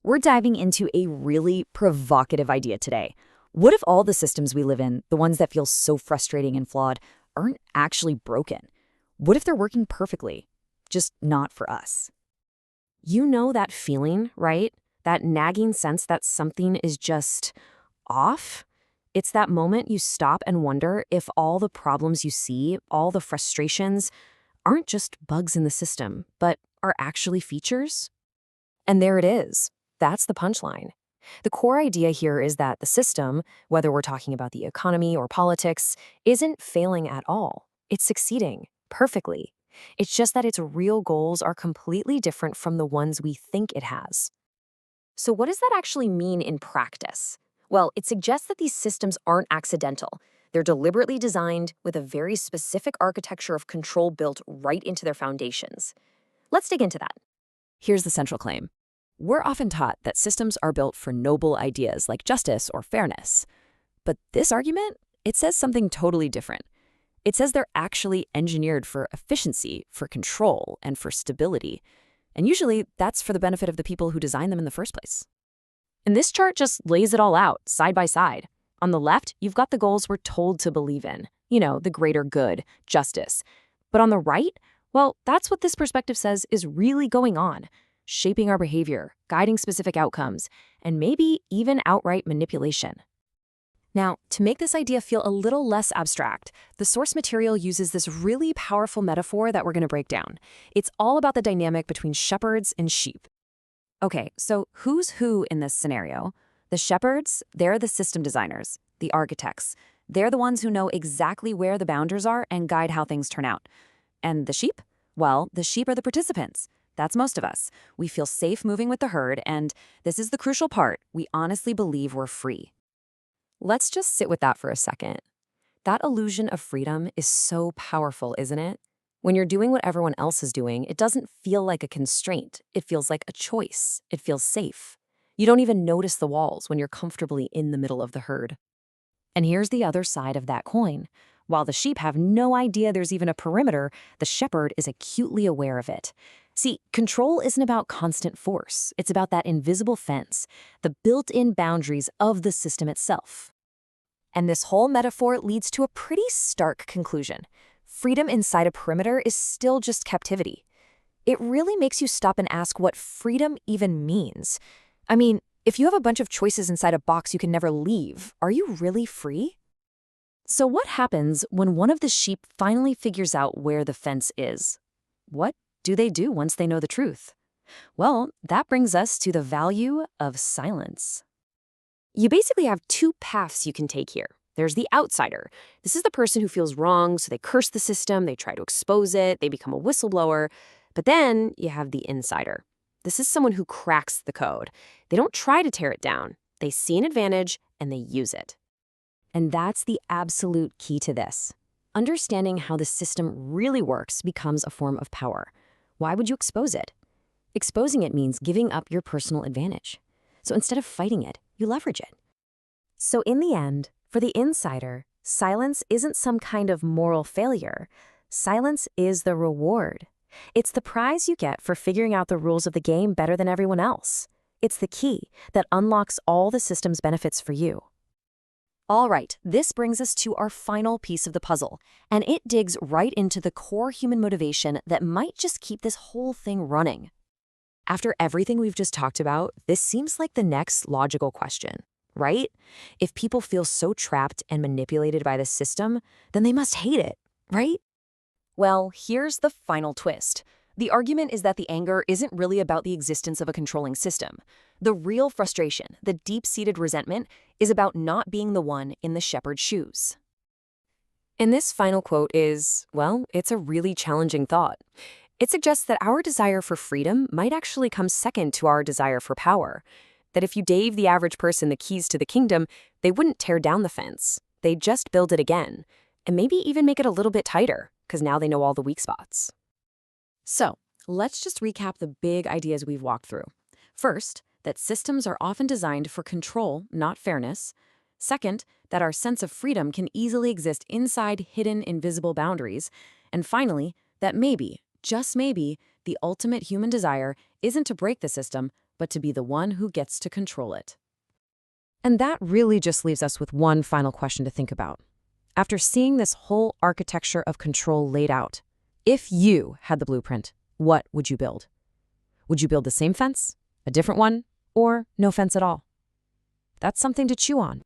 We're diving into a really provocative idea today. What if all the systems we live in, the ones that feel so frustrating and flawed, aren't actually broken? What if they're working perfectly, just not for us? You know that feeling, right? That nagging sense that something is just off? It's that moment you stop and wonder if all the problems you see, all the frustrations, aren't just bugs in the system, but are actually features. And there it is. That's the punchline. The core idea here is that the system, whether we're talking about the economy or politics, isn't failing at all. It's succeeding perfectly. It's just that its real goals are completely different from the ones we think it has. So what does that actually mean in practice? Well, it suggests that these systems aren't accidental. They're deliberately designed with a very specific architecture of control built right into their foundations. Let's dig into that. Here's the central claim. We're often taught that systems are built for noble ideas like justice or fairness. But this argument, it says something totally different. It says they're actually engineered for efficiency, for control, and for stability. And usually, that's for the benefit of the people who designed them in the first place. And this chart just lays it all out, side by side. On the left, you've got the goals we're told to believe in. You know, the greater good, justice. But on the right, well, that's what this perspective says is really going on. Shaping our behavior, guiding specific outcomes, and maybe even outright manipulation. Now, to make this idea feel a little less abstract, the source material uses this really powerful metaphor that we're going to break down. It's all about the dynamic between shepherds and sheep. Okay, so who's who in this scenario? The shepherds, they're the system designers, the architects. They're the ones who know exactly where the boundaries are and guide how things turn out. And the sheep? Well, the sheep are the participants. That's most of us. We feel safe moving with the herd, and this is the crucial part, we honestly believe we're free. Let's just sit with that for a second. That illusion of freedom is so powerful, isn't it? When you're doing what everyone else is doing, it doesn't feel like a constraint. It feels like a choice. It feels safe. You don't even notice the walls when you're comfortably in the middle of the herd. And here's the other side of that coin. While the sheep have no idea there's even a perimeter, the shepherd is acutely aware of it. See, control isn't about constant force. It's about that invisible fence, the built-in boundaries of the system itself. And this whole metaphor leads to a pretty stark conclusion. Freedom inside a perimeter is still just captivity. It really makes you stop and ask what freedom even means. I mean, if you have a bunch of choices inside a box you can never leave, are you really free? So what happens when one of the sheep finally figures out where the fence is? What do they do once they know the truth? Well, that brings us to the value of silence. You basically have two paths you can take here. There's the outsider. This is the person who feels wrong, so they curse the system, they try to expose it, they become a whistleblower. But then you have the insider. This is someone who cracks the code. They don't try to tear it down. They see an advantage and they use it. And that's the absolute key to this. Understanding how the system really works becomes a form of power. Why would you expose it? Exposing it means giving up your personal advantage. So instead of fighting it, you leverage it. So in the end, for the insider, silence isn't some kind of moral failure. Silence is the reward. It's the prize you get for figuring out the rules of the game better than everyone else. It's the key that unlocks all the system's benefits for you. All right, this brings us to our final piece of the puzzle, and it digs right into the core human motivation that might just keep this whole thing running. After everything we've just talked about, this seems like the next logical question, right? If people feel so trapped and manipulated by the system, then they must hate it, right? Well, here's the final twist. The argument is that the anger isn't really about the existence of a controlling system. The real frustration, the deep-seated resentment, is about not being the one in the shepherd's shoes. And this final quote is, well, it's a really challenging thought. It suggests that our desire for freedom might actually come second to our desire for power. That if you gave the average person the keys to the kingdom, they wouldn't tear down the fence. They'd just build it again, and maybe even make it a little bit tighter, because now they know all the weak spots. So, let's just recap the big ideas we've walked through. First, that systems are often designed for control, not fairness. Second, that our sense of freedom can easily exist inside hidden, invisible boundaries. And finally, that maybe, just maybe, the ultimate human desire isn't to break the system, but to be the one who gets to control it. And that really just leaves us with one final question to think about. After seeing this whole architecture of control laid out, if you had the blueprint, what would you build? Would you build the same fence, a different one, or no fence at all? That's something to chew on.